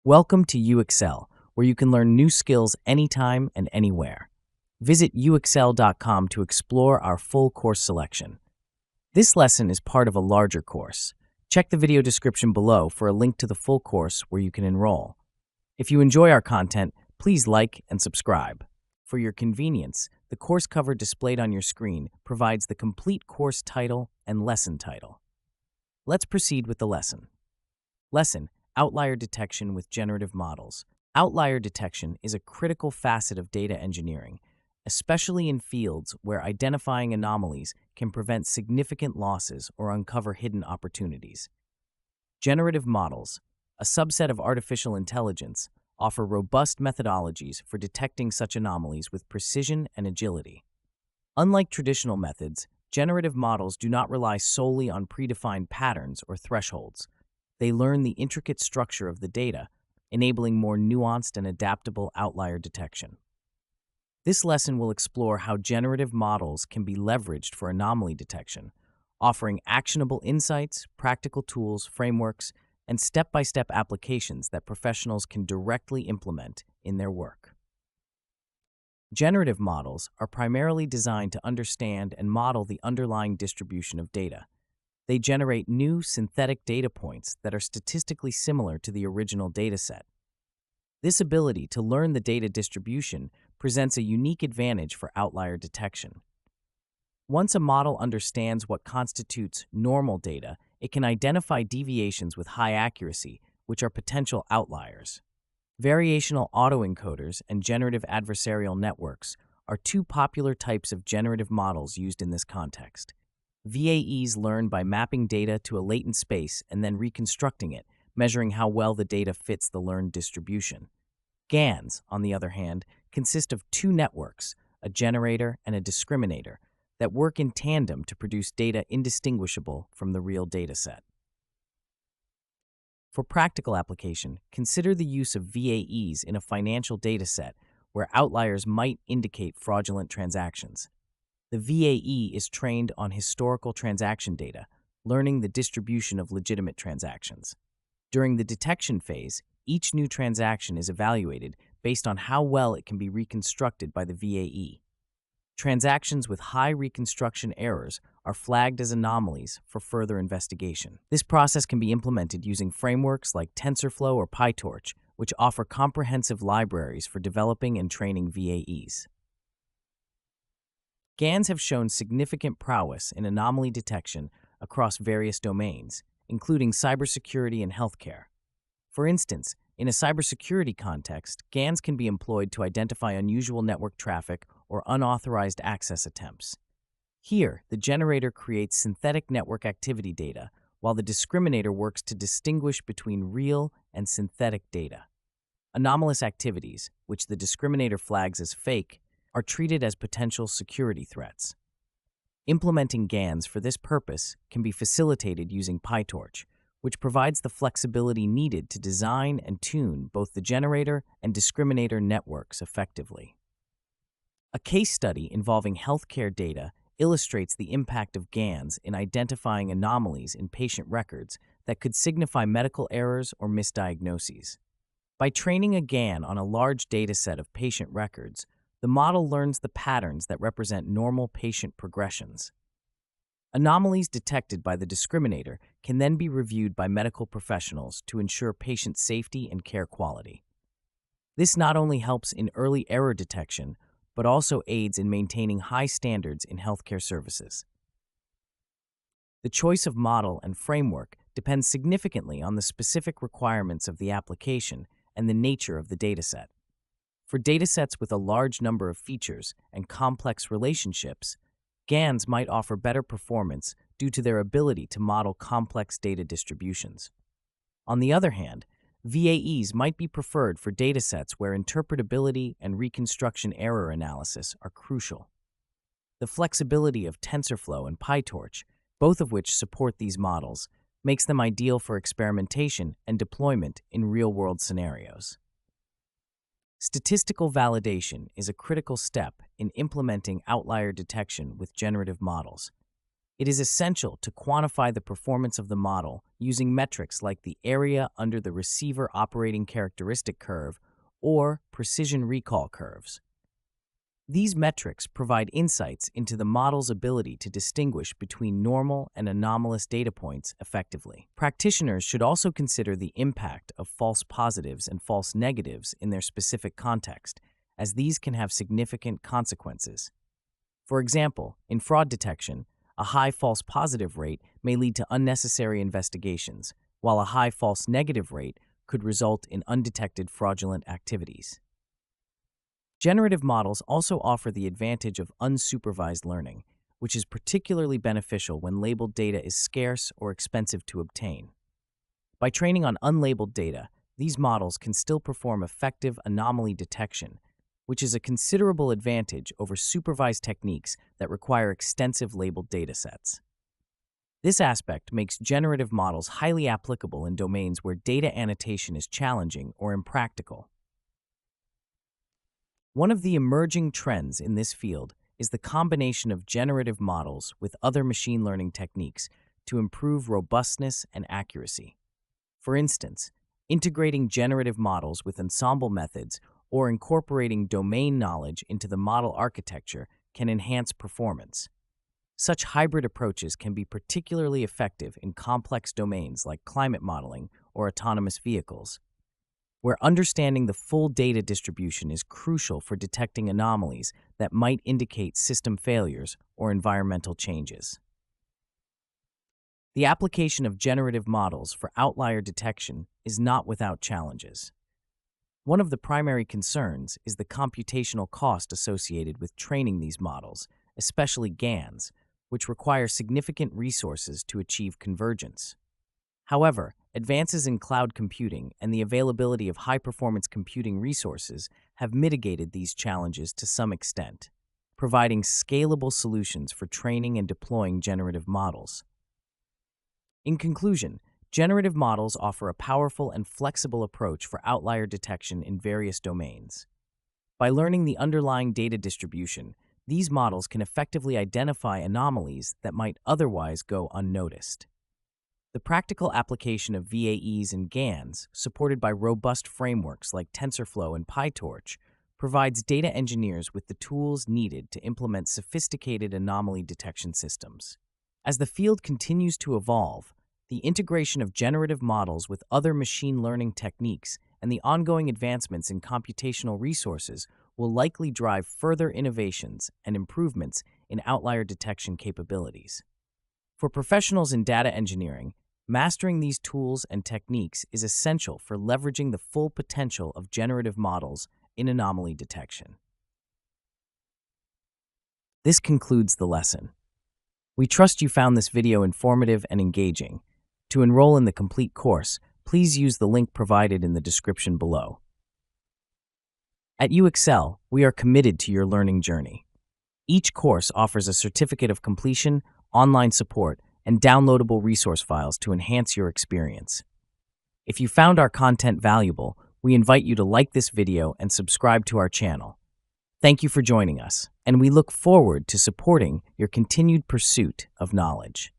Welcome to UXL, where you can learn new skills anytime and anywhere. Visit uxl.com to explore our full course selection. This lesson is part of a larger course. Check the video description below for a link to the full course where you can enroll. If you enjoy our content, please like and subscribe. For your convenience, the course cover displayed on your screen provides the complete course title and lesson title. Let's proceed with the lesson. Lesson: Outlier detection with generative models. Outlier detection is a critical facet of data engineering, especially in fields where identifying anomalies can prevent significant losses or uncover hidden opportunities. Generative models, a subset of artificial intelligence, offer robust methodologies for detecting such anomalies with precision and agility. Unlike traditional methods, generative models do not rely solely on predefined patterns or thresholds. They learn the intricate structure of the data, enabling more nuanced and adaptable outlier detection. This lesson will explore how generative models can be leveraged for anomaly detection, offering actionable insights, practical tools, frameworks, and step-by-step applications that professionals can directly implement in their work. Generative models are primarily designed to understand and model the underlying distribution of data. They generate new synthetic data points that are statistically similar to the original dataset. This ability to learn the data distribution presents a unique advantage for outlier detection. Once a model understands what constitutes normal data, it can identify deviations with high accuracy, which are potential outliers. Variational autoencoders and generative adversarial networks are two popular types of generative models used in this context. VAEs learn by mapping data to a latent space and then reconstructing it, measuring how well the data fits the learned distribution. GANs, on the other hand, consist of two networks, a generator and a discriminator, that work in tandem to produce data indistinguishable from the real dataset. For practical application, consider the use of VAEs in a financial dataset where outliers might indicate fraudulent transactions. The VAE is trained on historical transaction data, learning the distribution of legitimate transactions. During the detection phase, each new transaction is evaluated based on how well it can be reconstructed by the VAE. Transactions with high reconstruction errors are flagged as anomalies for further investigation. This process can be implemented using frameworks like TensorFlow or PyTorch, which offer comprehensive libraries for developing and training VAEs. GANs have shown significant prowess in anomaly detection across various domains, including cybersecurity and healthcare. For instance, in a cybersecurity context, GANs can be employed to identify unusual network traffic or unauthorized access attempts. Here, the generator creates synthetic network activity data, while the discriminator works to distinguish between real and synthetic data. Anomalous activities, which the discriminator flags as fake, are treated as potential security threats. Implementing GANs for this purpose can be facilitated using PyTorch, which provides the flexibility needed to design and tune both the generator and discriminator networks effectively. A case study involving healthcare data illustrates the impact of GANs in identifying anomalies in patient records that could signify medical errors or misdiagnoses. By training a GAN on a large dataset of patient records, the model learns the patterns that represent normal patient progressions. Anomalies detected by the discriminator can then be reviewed by medical professionals to ensure patient safety and care quality. This not only helps in early error detection, but also aids in maintaining high standards in healthcare services. The choice of model and framework depends significantly on the specific requirements of the application and the nature of the dataset. For datasets with a large number of features and complex relationships, GANs might offer better performance due to their ability to model complex data distributions. On the other hand, VAEs might be preferred for datasets where interpretability and reconstruction error analysis are crucial. The flexibility of TensorFlow and PyTorch, both of which support these models, makes them ideal for experimentation and deployment in real-world scenarios. Statistical validation is a critical step in implementing outlier detection with generative models. It is essential to quantify the performance of the model using metrics like the area under the receiver operating characteristic curve or precision recall curves. These metrics provide insights into the model's ability to distinguish between normal and anomalous data points effectively. Practitioners should also consider the impact of false positives and false negatives in their specific context, as these can have significant consequences. For example, in fraud detection, a high false positive rate may lead to unnecessary investigations, while a high false negative rate could result in undetected fraudulent activities. Generative models also offer the advantage of unsupervised learning, which is particularly beneficial when labeled data is scarce or expensive to obtain. By training on unlabeled data, these models can still perform effective anomaly detection, which is a considerable advantage over supervised techniques that require extensive labeled datasets. This aspect makes generative models highly applicable in domains where data annotation is challenging or impractical. One of the emerging trends in this field is the combination of generative models with other machine learning techniques to improve robustness and accuracy. For instance, integrating generative models with ensemble methods or incorporating domain knowledge into the model architecture can enhance performance. Such hybrid approaches can be particularly effective in complex domains like climate modeling or autonomous vehicles, where understanding the full data distribution is crucial for detecting anomalies that might indicate system failures or environmental changes. The application of generative models for outlier detection is not without challenges. One of the primary concerns is the computational cost associated with training these models, especially GANs, which require significant resources to achieve convergence. However, advances in cloud computing and the availability of high-performance computing resources have mitigated these challenges to some extent, providing scalable solutions for training and deploying generative models. In conclusion, generative models offer a powerful and flexible approach for outlier detection in various domains. By learning the underlying data distribution, these models can effectively identify anomalies that might otherwise go unnoticed. The practical application of VAEs and GANs, supported by robust frameworks like TensorFlow and PyTorch, provides data engineers with the tools needed to implement sophisticated anomaly detection systems. As the field continues to evolve, the integration of generative models with other machine learning techniques and the ongoing advancements in computational resources will likely drive further innovations and improvements in outlier detection capabilities. For professionals in data engineering, mastering these tools and techniques is essential for leveraging the full potential of generative models in anomaly detection. This concludes the lesson. We trust you found this video informative and engaging. To enroll in the complete course, please use the link provided in the description below. At UXL, we are committed to your learning journey. Each course offers a certificate of completion, online support, and downloadable resource files to enhance your experience. If you found our content valuable, we invite you to like this video and subscribe to our channel. Thank you for joining us, and we look forward to supporting your continued pursuit of knowledge.